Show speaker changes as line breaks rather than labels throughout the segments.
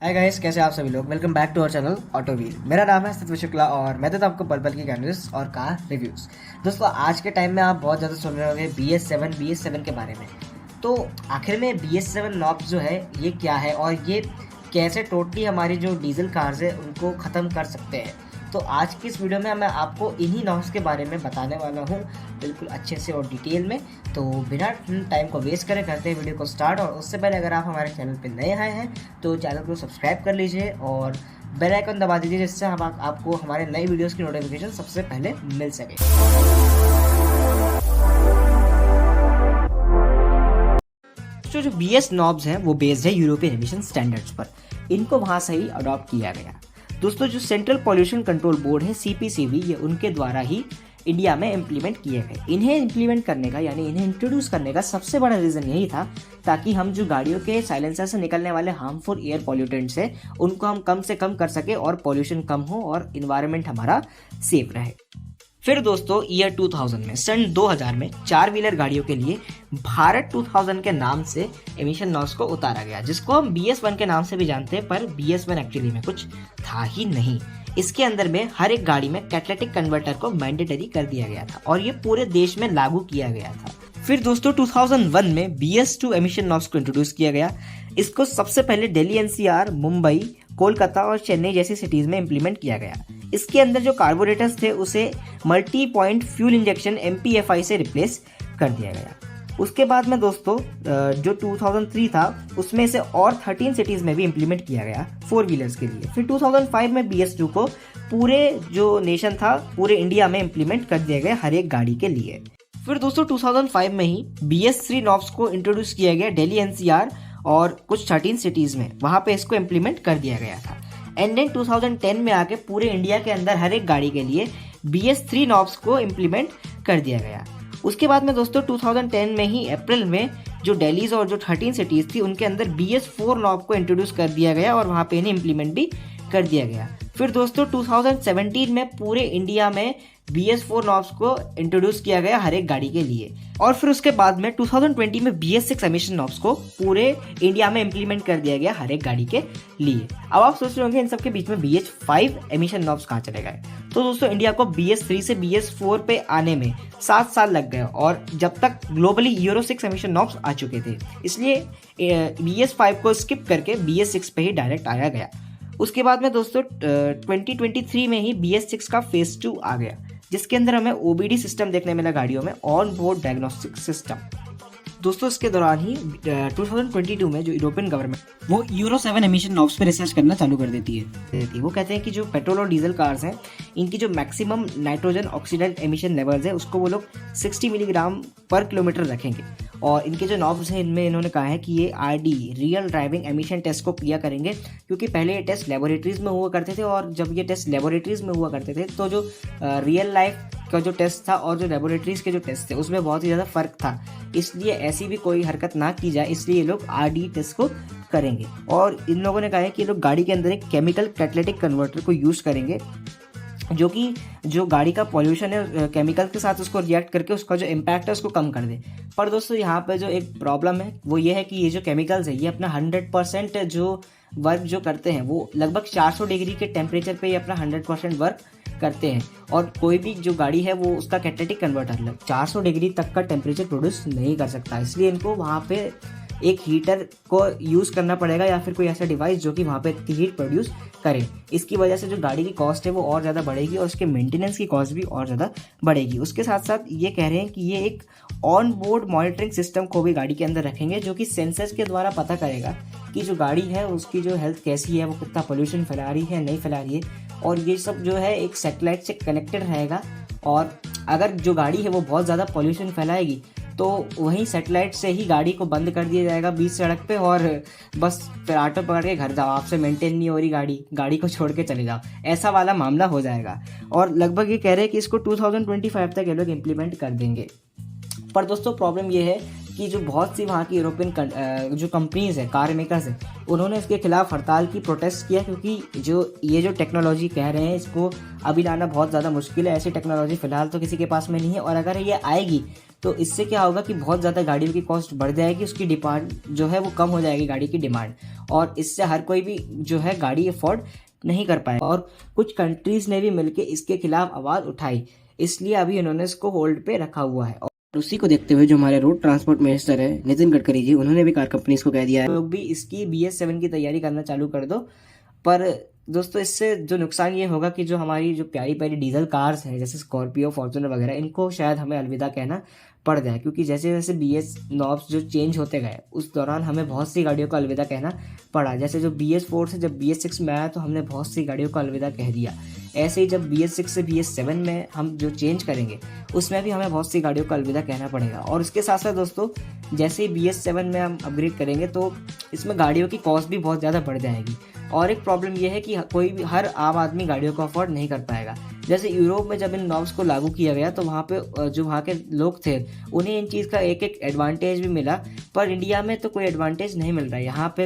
Hi guys, कैसे आप सभी लोग। Welcome back to our channel Auto Wheel. मेरा नाम है सत्य शुक्ला और मैं देता हूं आपको पल पल की न्यूज़ और कार रिव्यूज़। दोस्तों, आज के टाइम में आप बहुत ज़्यादा सुन रहे होंगे BS7 के बारे में। तो आखिर में BS7 नॉब्स जो है ये क्या है और ये कैसे टोटली हमारी जो डीजल कार्स है उनको ख़त्म कर सकते हैं। तो आज की इस वीडियो में मैं आपको इन्हीं नॉब्स के बारे में बताने वाला हूँ, बिल्कुल अच्छे से और डिटेल में। तो बिना टाइम को वेस्ट करे करते हैं वीडियो को स्टार्ट। और उससे पहले अगर आप हमारे चैनल पर नए आए हैं तो चैनल को सब्सक्राइब कर लीजिए और बेल आइकन दबा दीजिए, जिससे हम आपको हमारे नई वीडियोस की नोटिफिकेशन सबसे पहले मिल सके। जो BS नॉब्स हैं वो बेस्ड है यूरोपियन एमिशन स्टैंडर्ड्स पर। इनको वहाँ से ही अडॉप्ट किया गया। दोस्तों, जो सेंट्रल पॉल्यूशन कंट्रोल बोर्ड है CPCB, ये उनके द्वारा ही इंडिया में इम्प्लीमेंट किए गए। इन्हें इम्प्लीमेंट करने का यानी इन्हें इंट्रोड्यूस करने का सबसे बड़ा रीज़न यही था ताकि हम जो गाड़ियों के साइलेंसर से निकलने वाले हार्मफुल एयर पॉल्यूटेंट्स है उनको हम कम से कम कर सके और पॉल्यूशन कम हो और इन्वायरमेंट हमारा सेफ रहे। फिर दोस्तों, ईयर 2000 में सन 2000 में 4 व्हीलर गाड़ियों के लिए भारत 2000 के नाम से एमिशन नॉर्म्स को उतारा गया, जिसको हम BS1 के नाम से भी जानते हैं, पर BS1 एक्चुअली में कुछ था ही नहीं। इसके अंदर में हर एक गाड़ी में कैटालिटिक कन्वर्टर को मैंडेटरी कर दिया गया था और ये पूरे देश में लागू किया गया था। फिर दोस्तों 2001 में BS2 एमिशन नॉर्म्स को इंट्रोड्यूस किया गया। इसको सबसे पहले दिल्ली NCR, मुंबई, कोलकाता और चेन्नई जैसी सिटीज में इम्प्लीमेंट किया गया। इसके अंदर जो कार्बोरेटर्स थे उसे multi point fuel injection MPFI से रिप्लेस कर दिया गया। उसके बाद में दोस्तों जो 2003 था उसमें से और 13 सिटीज में भी इम्प्लीमेंट किया गया 4 व्हीलर्स के लिए। फिर 2005 में BS2 को पूरे जो नेशन था पूरे इंडिया में इम्प्लीमेंट कर दिया गया हर एक गाड़ी के लिए। फिर दोस्तों 2005 में ही BS3 नॉब्स को इंट्रोड्यूस किया गया दिल्ली NCR और कुछ 13 सिटीज में, वहां पे इसको इम्प्लीमेंट कर दिया गया था। एंड देन 2010 में आके पूरे इंडिया के अंदर हर एक गाड़ी के लिए BS3 नॉब्स को इम्प्लीमेंट कर दिया गया। उसके बाद में दोस्तों 2010 में ही अप्रैल में जो दिल्लीज और जो 13 सिटीज थी उनके अंदर BS4 नॉब को इंट्रोड्यूस कर दिया गया और वहां पे इन्हें इम्प्लीमेंट भी कर दिया गया। फिर दोस्तों 2017 में पूरे इंडिया में BS4 नॉब्स को इंट्रोड्यूस किया गया हर एक गाड़ी के लिए। और फिर उसके बाद में 2020 में BS6 एमिशन नॉब्स को पूरे इंडिया में इम्प्लीमेंट कर दिया गया हर एक गाड़ी के लिए। अब आप सोच रहे होंगे इन सब के बीच में BS5 एमिशन नॉब्स कहाँ चले गए। तो दोस्तों, इंडिया को BS3 से BS4 पे आने में 7 साल लग गए और जब तक ग्लोबली यूरो 6 एमिशन नॉब्स आ चुके थे, इसलिए BS5 को स्किप करके BS6 पे ही डायरेक्ट आया गया। उसके बाद में दोस्तों 2023 में ही BS6 का फेज 2 आ गया, जिसके अंदर हमें OBD सिस्टम देखने मिला गाड़ियों में, ऑन बोर्ड डायग्नोस्टिक सिस्टम। दोस्तों, इसके दौरान ही 2022 में जो यूरोपियन गवर्नमेंट वो यूरो 7 एमिशन नॉब्स पे रिसर्च करना चालू कर देती है। वो कहते हैं कि जो पेट्रोल और डीजल कार्स हैं इनकी जो maximum nitrogen oxidant emission levels है उसको वो लोग 60 मिलीग्राम पर किलोमीटर रखेंगे। और इनके जो नॉब्स हैं इनमें इन्होंने कहा है कि ये RD real driving emission test को क्लियर करेंगे, क्योंकि पहले ये टेस्ट लेबोरेटरीज में हुआ करते थे और जब ये टेस्ट लेबोरेटरीज में हुआ करते थे तो जो रियल लाइफ का जो टेस्ट था और जो लेबोरेटरीज के जो टेस्ट थे उसमें बहुत ही ज़्यादा फर्क था। इसलिए ऐसी भी कोई हरकत ना की जाए, इसलिए ये लोग RD टेस्ट को करेंगे। और इन लोगों ने कहा है कि ये लोग गाड़ी के अंदर एक केमिकल कैटालिटिक कन्वर्टर को यूज़ करेंगे, जो कि जो गाड़ी का पॉल्यूशन है केमिकल के साथ उसको रिएक्ट करके उसका जो इम्पैक्ट है उसको कम कर दे। पर दोस्तों, यहाँ पे जो एक प्रॉब्लम है वो ये है कि ये जो केमिकल्स है ये अपना 100% जो वर्क जो करते हैं वो लगभग 400 डिग्री के टेम्परेचर पे ये अपना 100% वर्क करते हैं। और कोई भी जो गाड़ी है वो उसका कैटालिटिक कन्वर्टर 400 डिग्री तक का टेम्परेचर प्रोड्यूस नहीं कर सकता, इसलिए इनको वहाँ पे एक हीटर को यूज़ करना पड़ेगा या फिर कोई ऐसा डिवाइस जो कि वहाँ पे हीट प्रोड्यूस करे। इसकी वजह से जो गाड़ी की कॉस्ट है वो और ज़्यादा बढ़ेगी और उसके मेंटेनेंस की कॉस्ट भी और ज़्यादा बढ़ेगी। उसके साथ साथ ये कह रहे हैं कि ये एक ऑन बोर्ड मॉनिटरिंग सिस्टम को भी गाड़ी के अंदर रखेंगे, जो कि सेंसर्स के द्वारा पता करेगा कि जो गाड़ी है उसकी जो हेल्थ कैसी है, वो कितना पोल्यूशन फैला रही है नहीं फैला रही है। और ये सब जो है एक सैटेलाइट से कनेक्टेड रहेगा और अगर जो गाड़ी है वो बहुत ज़्यादा पोल्यूशन फैलाएगी तो वहीं सैटेलाइट से ही गाड़ी को बंद कर दिया जाएगा बीच सड़क पे और बस फिर ऑटो पकड़ के घर जाओ, आपसे मेंटेन नहीं हो रही गाड़ी को छोड़ के चले जाओ, ऐसा वाला मामला हो जाएगा। और लगभग ये कह रहे हैं कि इसको 2025 तक ये लोग इम्प्लीमेंट कर देंगे। पर दोस्तों, प्रॉब्लम ये है कि जो बहुत सी वहाँ की यूरोपियन जो कंपनीज है, कार मेकर्स है, उन्होंने इसके खिलाफ हड़ताल की प्रोटेस्ट किया, क्योंकि जो टेक्नोलॉजी कह रहे हैं इसको अभी लाना बहुत ज़्यादा मुश्किल है। ऐसी टेक्नोलॉजी फ़िलहाल तो किसी के पास में नहीं है और अगर ये आएगी तो इससे क्या होगा कि बहुत ज़्यादा गाड़ियों की कॉस्ट बढ़ जाएगी, उसकी डिमांड जो है वो कम हो जाएगी, गाड़ी की डिमांड, और इससे हर कोई भी जो है गाड़ी अफोर्ड नहीं कर पाएगा। और कुछ कंट्रीज़ ने भी मिलकर इसके खिलाफ आवाज़ उठाई, इसलिए अभी इन्होंने इसको होल्ड पे रखा हुआ है। और उसी को देखते हुए जो हमारे रोड ट्रांसपोर्ट मिनिस्टर है नितिन गडकरी जी, उन्होंने भी कार कंपनीज को कह दिया है लोग भी इसकी BS7 की तैयारी करना चालू कर दो। पर दोस्तों इससे जो नुकसान ये होगा कि जो हमारी जो प्यारी प्यारी डीजल कार्स हैं जैसे स्कॉर्पियो, फॉर्च्यूनर वगैरह, इनको शायद हमें अलविदा कहना पड़ जाए, क्योंकि जैसे जैसे BS नॉब्स जो चेंज होते गए उस दौरान हमें बहुत सी गाड़ियों को अलविदा कहना पड़ा। जैसे जो BS4 से जब BS6 में आया तो हमने बहुत सी गाड़ियों को अलविदा कह दिया। ऐसे ही जब BS6 से BS7 में हम जो चेंज करेंगे उसमें भी हमें बहुत सी गाड़ियों को अलविदा कहना पड़ेगा। और उसके साथ साथ दोस्तों जैसे ही BS7 में हम अपग्रेड करेंगे तो इसमें गाड़ियों की कॉस्ट भी बहुत ज़्यादा बढ़ जाएगी। और एक प्रॉब्लम यह है कि कोई भी हर आम आदमी गाड़ियों को अफोर्ड नहीं कर पाएगा। जैसे यूरोप में जब इन नॉर्म्स को लागू किया गया तो वहाँ पे जो वहाँ के लोग थे उन्हें इन चीज़ का एक एक एडवांटेज भी मिला, पर इंडिया में तो कोई एडवांटेज नहीं मिल रहा है। यहाँ पे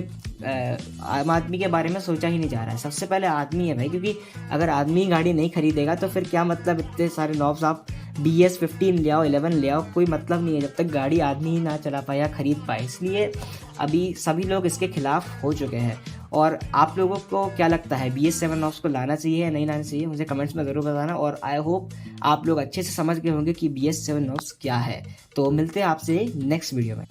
आम आदमी के बारे में सोचा ही नहीं जा रहा है। सबसे पहले आदमी है भाई, क्योंकि अगर आदमी गाड़ी नहीं खरीदेगा तो फिर क्या मतलब इतने सारे नॉब्स आप BS15 ले आओ, 11 ले आओ, कोई मतलब नहीं है जब तक गाड़ी आदमी ही ना चला पाए या खरीद पाए। इसलिए अभी सभी लोग इसके खिलाफ हो चुके हैं। और आप लोगों को क्या लगता है, BS7 नॉब्स को लाना चाहिए या नहीं लाना चाहिए, मुझे कमेंट्स में ज़रूर बताना। और आई होप आप लोग अच्छे से समझ गए होंगे कि BS7 नॉब्स क्या है। तो मिलते हैं आपसे नेक्स्ट वीडियो में।